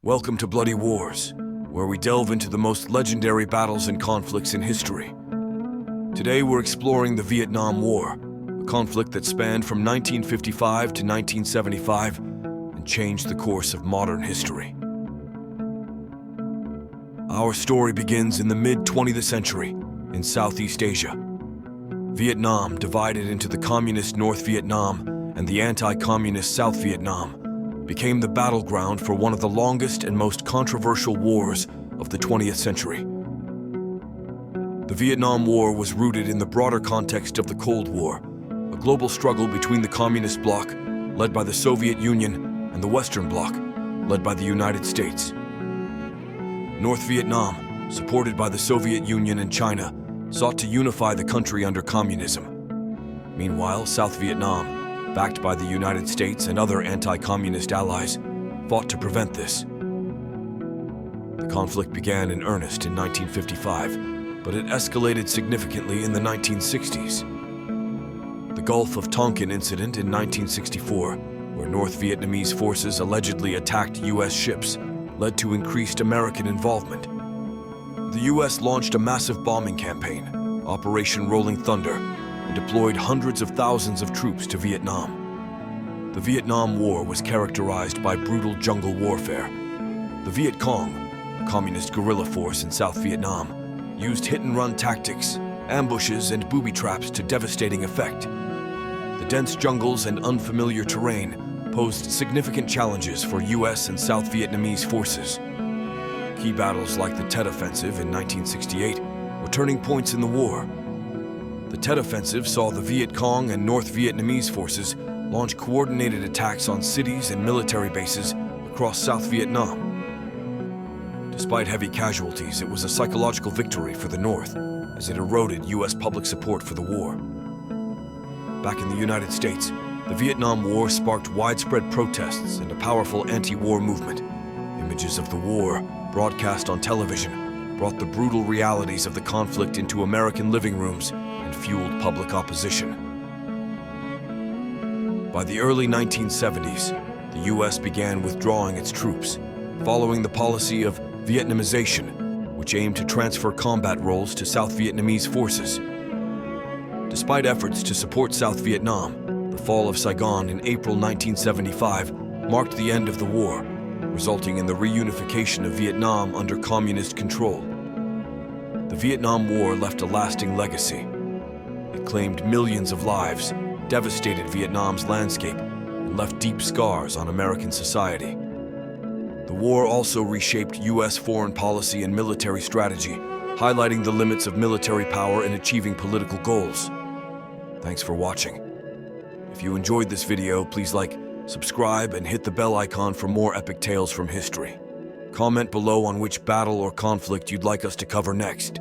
Welcome to Bloody Wars, where we delve into the most legendary battles and conflicts in history. Today we're exploring the Vietnam War, a conflict that spanned from 1955 to 1975 and changed the course of modern history. Our story begins in the mid-20th century in Southeast Asia. Vietnam, divided into the communist North Vietnam and the anti-communist South Vietnam, became the battleground for one of the longest and most controversial wars of the 20th century. The Vietnam War was rooted in the broader context of the Cold War, a global struggle between the Communist bloc, led by the Soviet Union, and the Western bloc, led by the United States. North Vietnam, supported by the Soviet Union and China, sought to unify the country under communism. Meanwhile, South Vietnam, backed by the United States and other anti-communist allies, fought to prevent this. The conflict began in earnest in 1955, but it escalated significantly in the 1960s. The Gulf of Tonkin incident in 1964, where North Vietnamese forces allegedly attacked U.S. ships, led to increased American involvement. The U.S. launched a massive bombing campaign, Operation Rolling Thunder, and deployed hundreds of thousands of troops to Vietnam. The Vietnam War was characterized by brutal jungle warfare. The Viet Cong, a communist guerrilla force in South Vietnam, used hit-and-run tactics, ambushes, and booby traps to devastating effect. The dense jungles and unfamiliar terrain posed significant challenges for U.S. and South Vietnamese forces. Key battles like the Tet Offensive in 1968 were turning points in the war. The Tet Offensive saw the Viet Cong and North Vietnamese forces launch coordinated attacks on cities and military bases across South Vietnam. Despite heavy casualties, it was a psychological victory for the North, as it eroded U.S. public support for the war. Back in the United States, the Vietnam War sparked widespread protests and a powerful anti-war movement. Images of the war, broadcast on television, brought the brutal realities of the conflict into American living rooms and fueled public opposition. By the early 1970s, the U.S. began withdrawing its troops, following the policy of Vietnamization, which aimed to transfer combat roles to South Vietnamese forces. Despite efforts to support South Vietnam, the fall of Saigon in April 1975 marked the end of the war, resulting in the reunification of Vietnam under communist control. The Vietnam War left a lasting legacy. It claimed millions of lives, devastated Vietnam's landscape, and left deep scars on American society. The war also reshaped U.S. foreign policy and military strategy, highlighting the limits of military power in achieving political goals. Thanks for watching. If you enjoyed this video, please like, subscribe, and hit the bell icon for more epic tales from history. Comment below on which battle or conflict you'd like us to cover next.